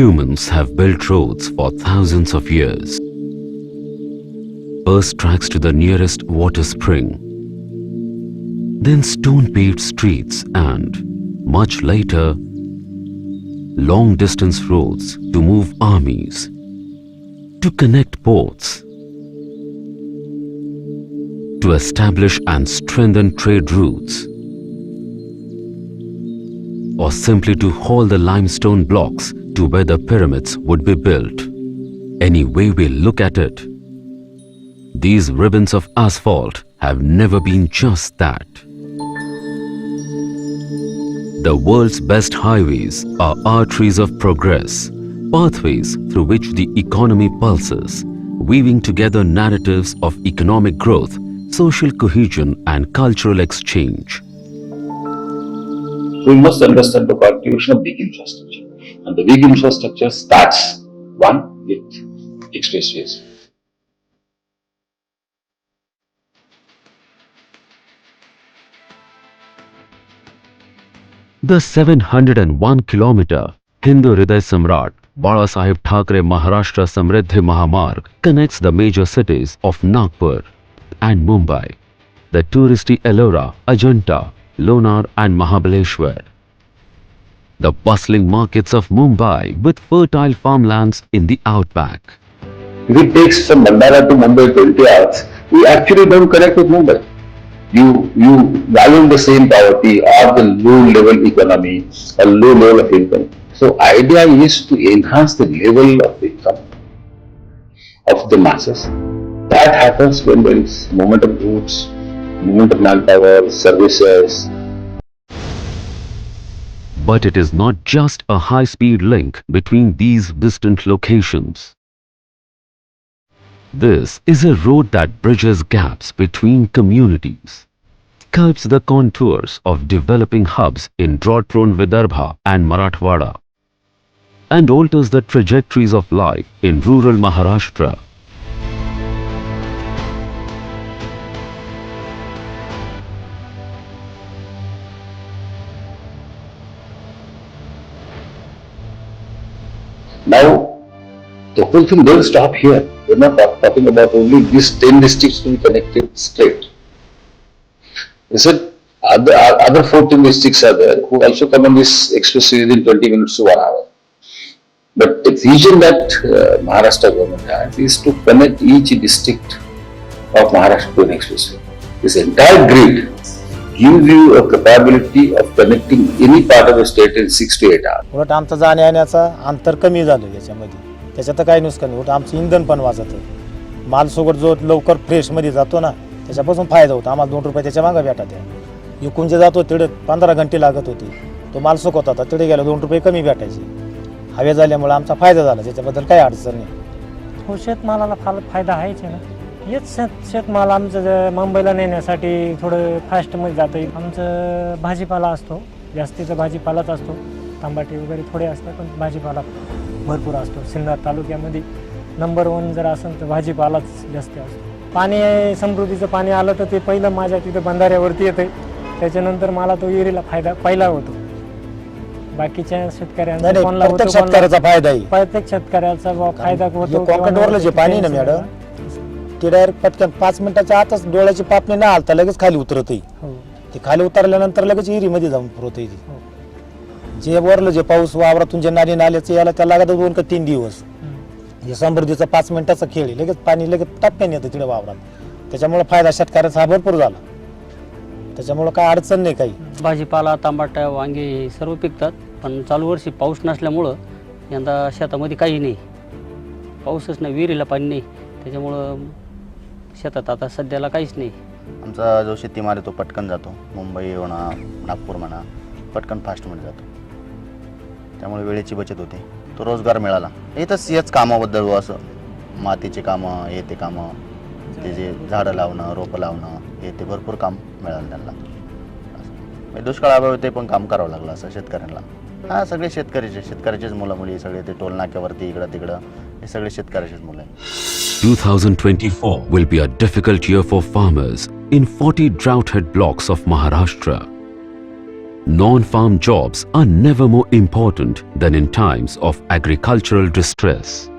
Humans have built roads for thousands of years. First tracks to the nearest water spring, then stone-paved streets and, much later, long-distance roads to move armies, to connect ports, to establish and strengthen trade routes, or simply to haul the limestone blocks to where the pyramids would be built. Any way we look at it, these ribbons of asphalt have never been just that. The world's best highways are arteries of progress, pathways through which the economy pulses, weaving together narratives of economic growth, social cohesion and cultural exchange. We must understand the contribution of big infrastructure. And the big infrastructure starts, one, with expressways. The 701-kilometer Hindu Hrudaysamrat Balasaheb Thackeray Maharashtra Samruddhi Mahamarg connects the major cities of Nagpur and Mumbai, the touristy Ellora, Ajanta, Lonar and Mahabaleshwar, the bustling markets of Mumbai with fertile farmlands in the outback. If it takes from Bandara to Mumbai 20 hours, we actually don't connect with Mumbai. You value the same poverty or the low level economy or low level of income. So idea is to enhance the level of income of the masses. That happens when there is movement of goods, movement of manpower, services. But it is not just a high-speed link between these distant locations. This is a road that bridges gaps between communities, sculpts the contours of developing hubs in drought-prone Vidarbha and Marathwada, and alters the trajectories of life in rural Maharashtra. Now, the whole thing doesn't stop here. We're not talking about only these 10 districts to be connected straight. We said other 14 districts are there who also come on this expressway within 20 minutes to 1 hour. But the vision that Maharashtra government has is to connect each district of Maharashtra to an expressway. This entire grid gives you a capability of connecting any part of the state in 6 to 8 hours. उलट आमचं जाण्या येण्याचा अंतर कमी झालं याच्यामध्ये. त्याच्यात काही नुकसान नाही. उलट आमचं इंधन पण वाचतं. माल सोबत जो लवकर फ्रेश मध्ये जातो ना, त्याच्यापासून फायदा होतो. आम्हाला 2 रुपये त्याच्या मागे भेटतात. इकून जे जातो तिकडे 15 घंटे लागत होते. तो माल सुकत होता. तिकडे गेला 2 रुपये कमी भेटायचे. हवे झाल्यामुळे आमचा फायदा झाला. त्याच्याबद्दल काही अडचण नाही. हो, शेतमालाला फायदा आहेच आहे ना. हेच शेतमाल आमचं मुंबईला नेण्यासाठी थोडं फास्टमध्ये जातं. आमचं भाजीपाला असतो, जास्तीचा भाजीपालाच असतो. तांबाटे वगैरे थोडे असतात, पण भाजीपाला भरपूर असतो. सिन्नर तालुक्यामध्ये नंबर 1 जर असेल तर भाजीपालाच जास्त असतो. पाणी समृद्धीचं पाणी आलं तर ते पहिलं माझ्या तिथं बंधाऱ्यावरती येतं. त्याच्यानंतर मला तो विहिरीला फायदा पहिला होतो. बाकीच्या शेतकऱ्यांचा कोणाला होतो, शेतकऱ्याचा फायदा आहे. प्रत्येक शेतकऱ्याचा फायदा होतो. कॉन्क्रीटवरलं जे पाणी ना मॅडम, ते डायरेक्ट पटकन 5 मिनिटाच्या आतच डोळ्याची पापणी न हालता लगेच खाली उतरत. ते खाली उतरल्यानंतर लगेच विहिरीमध्ये जाऊन पुरवत. जे वरलं जे पाऊस वावरातून जे नाली नाल्याचं याला त्याला लागत 2 का 3 दिवस. हे समृद्धीचा 5 मिनिटाचा खेळ आहे. लगेच पाणी लगेच टप्प्याने येतं तिकडे वावरात. त्याच्यामुळे फायदा शेतकऱ्याचा हा भरपूर झाला. त्याच्यामुळे काय अडचण नाही काही. भाजीपाला, तांबाटा, वांगे सर्व पिकतात. पण चालू वर्षी पाऊस नसल्यामुळं यंदा शेतामध्ये काही नाही. पाऊसच नाही, विहिरीला पाणी नाही. त्याच्यामुळं शेतात आता सध्याला काहीच नाही. आमचा जो शेतीमाल आहे तो पटकन जातो. मुंबई म्हणा, नागपूर म्हणा, पटकन फास्टमध्ये जातो. त्यामुळे वेळेची बचत होते. तो रोजगार मिळाला. इथंच हेच कामाबद्दल असं मातीचे कामं, हे ते कामं, ते जे झाडं लावणं, रोपं लावणं, हे ते भरपूर काम मिळालं त्यांना. दुष्काळाभावी ते पण काम करावं लागलं असं शेतकऱ्यांना. हा, सगळे शेतकऱ्याचेच मुलं मुली सगळे ते टोल नाक्यावरती इकडं तिकडं हे सगळे शेतकऱ्याचेच मुलं आहेत. 2024 will be a difficult year for farmers in 40 drought-hit blocks of Maharashtra. Non-farm jobs are never more important than in times of agricultural distress.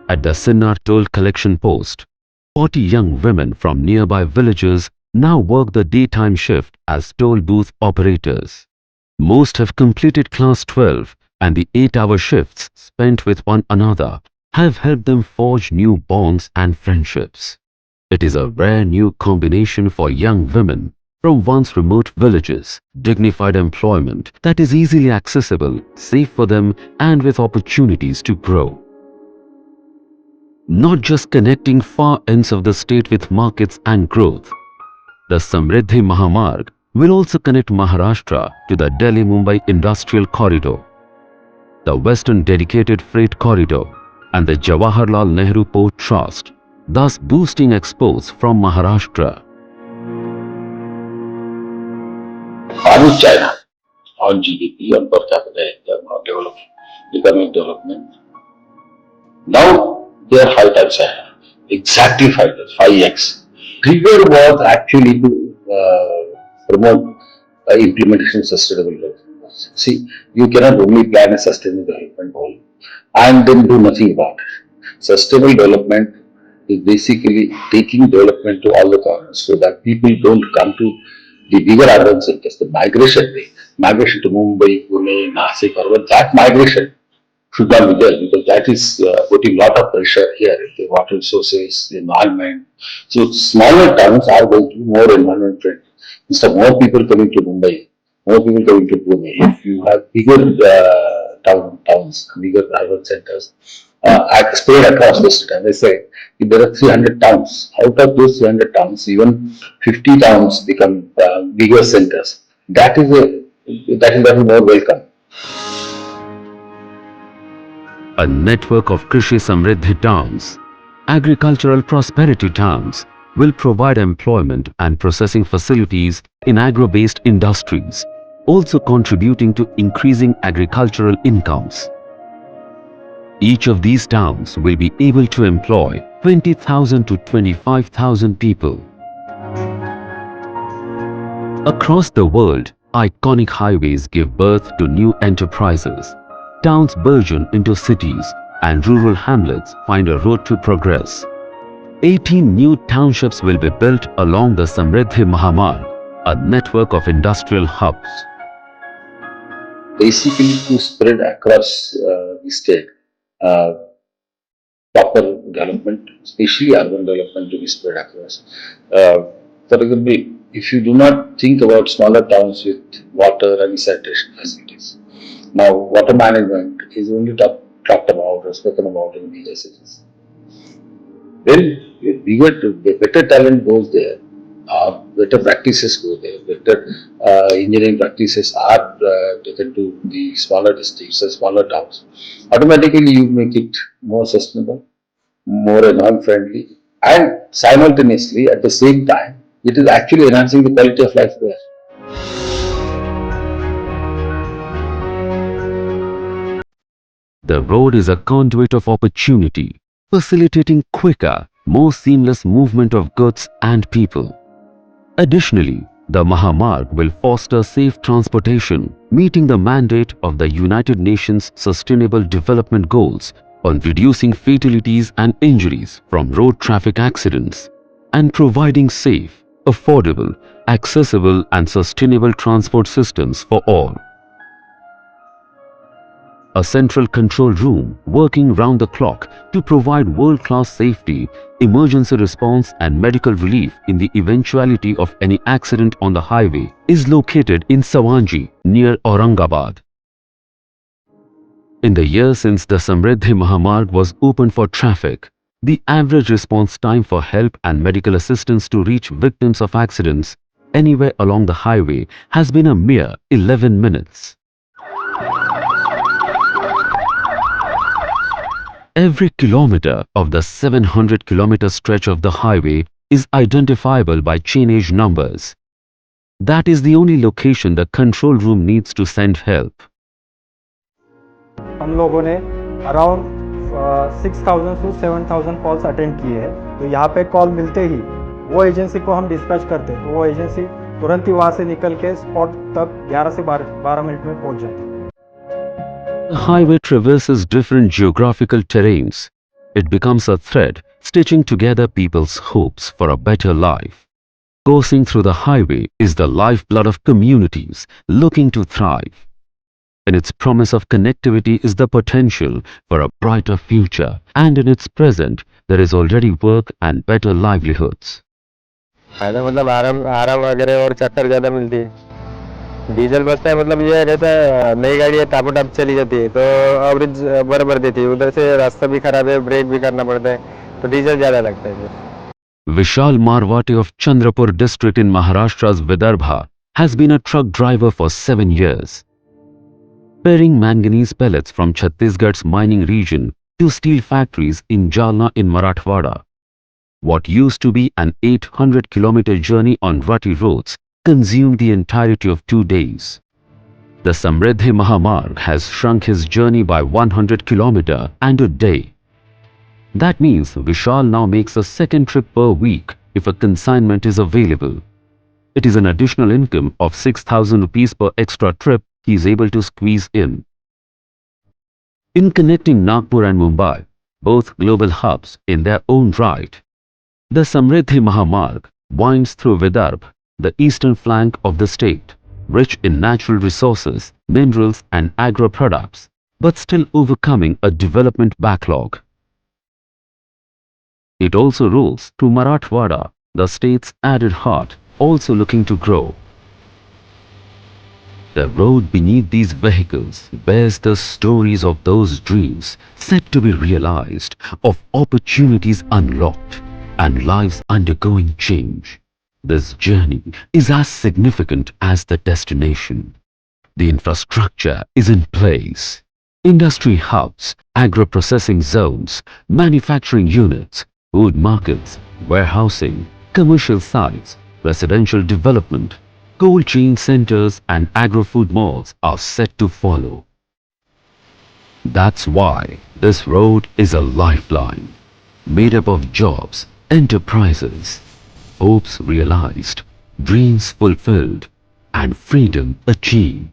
At the Sinnar toll collection post, 40 young women from nearby villages now work the daytime shift as toll booth operators. Most have completed class 12, and the 8-hour shifts spent with one another have helped them forge new bonds and friendships. It is a rare new combination for young women from once remote villages, dignified employment that is easily accessible, safe for them, and with opportunities to grow. Not just connecting far ends of the state with markets and growth, the Samruddhi Mahamarg will also connect Maharashtra to the Delhi-Mumbai Industrial Corridor, the Western Dedicated Freight Corridor, and the Jawaharlal Nehru Port Trust, thus boosting exports from Maharashtra. On China, on GDP, on per capita income, on economic development. Now they are 5 times higher, exactly 5 times, 5x. Trigger was actually to promote implementation of sustainable development. See, you cannot only plan a sustainable development goal and then do nothing about it. Sustainable development is basically taking development to all the corners so that people don't come to the bigger urban centers. The migration to Mumbai, Pune, Nasik, or that migration should not be there because that is putting a lot of pressure here, the water resources, the environment. So smaller towns are going to be more environment friendly. Instead of more people coming to Mumbai, more people coming to Pune, if you have bigger towns, bigger urban centers, spread across the state, as I say, if there are 300 towns, out of those 300 towns, even 50 towns become bigger centers. That is more welcome. A network of Krishi Samriddhi towns, agricultural prosperity towns, will provide employment and processing facilities in agro-based industries, also contributing to increasing agricultural incomes. Each of these towns will be able to employ 20,000 to 25,000 people. Across the world, iconic highways give birth to new enterprises. Towns burgeon into cities and rural hamlets find a road to progress. 18 new townships will be built along the Samruddhi Mahamarg, a network of industrial hubs. Basically, to spread across the state, proper development, especially urban development, to be spread across. For example, if you do not think about smaller towns with water and sanitation facilities, now water management is only talked about or spoken about in major cities. Then better talent goes there, better practices go there, better engineering practices are taken to the smaller districts and smaller towns. Automatically, you make it more sustainable, more environment friendly, and simultaneously at the same time, it is actually enhancing the quality of life there. The road is a conduit of opportunity, facilitating quicker, more seamless movement of goods and people. Additionally, the Mahamarg will foster safe transportation, meeting the mandate of the United Nations Sustainable Development Goals on reducing fatalities and injuries from road traffic accidents and providing safe, affordable, accessible and sustainable transport systems for all. A central control room working round the clock to provide world-class safety, emergency response and medical relief in the eventuality of any accident on the highway is located in Sawanji near Aurangabad. In the year since the Samruddhi Mahamarg was opened for traffic, the average response time for help and medical assistance to reach victims of accidents anywhere along the highway has been a mere 11 minutes. Every kilometer of the 700-kilometer stretch of the highway is identifiable by chainage numbers. That is the only location the control room needs to send help. हम लोगों ने around 6,000 to 7,000 calls attend किए हैं। तो यहाँ पे call मिलते ही वो एजेंसी को हम डिस्पैच करते हैं, तो वो एजेंसी तुरंत ही वहाँ से निकल के स्पॉट तक 11 से 12 मिनट में पहुँच जाए। The highway traverses different geographical terrains. It becomes a thread stitching together people's hopes for a better life. Coursing through the highway is the lifeblood of communities looking to thrive. In its promise of connectivity is the potential for a brighter future, and in its present there is already work and better livelihoods. फायदा मतलब आराम वगैरह और चक्कर ज़्यादा मिलती है। Diesel बसता है मतलब ये रहता है नई गाड़ी है टापोटाप चली जाती है तो एवरेज बराबर देती है, उधर से रास्ता भी खराब है ब्रेक भी करना पड़ता है तो डीजल ज़्यादा लगता है फिर। Vishal Marwate of Chandrapur district in Maharashtra's Vidarbha has been a truck driver for 7 years. Pairing manganese pellets from Chhattisgarh's mining region to steel factories in Jalna in Marathwada. What used to be an 800-kilometer journey on rutty roads consumed the entirety of 2 days. The Samruddhi Mahamarg has shrunk his journey by 100 kilometers and a day. That means Vishal now makes a second trip per week if a consignment is available. It is an additional income of 6,000 rupees per extra trip he is able to squeeze in. In connecting Nagpur and Mumbai, both global hubs in their own right, the Samruddhi Mahamarg winds through Vidarbha, the eastern flank of the state, rich in natural resources, minerals and agro-products, but still overcoming a development backlog. It also rolls through Marathwada, the state's added heart, also looking to grow. The road beneath these vehicles bears the stories of those dreams set to be realized, of opportunities unlocked, and lives undergoing change. This journey is as significant as the destination. The infrastructure is in place. Industry hubs, agro-processing zones, manufacturing units, food markets, warehousing, commercial sites, residential development, cold chain centers and agro-food malls are set to follow. That's why this road is a lifeline, made up of jobs, enterprises, hopes realized, dreams fulfilled, and freedom achieved.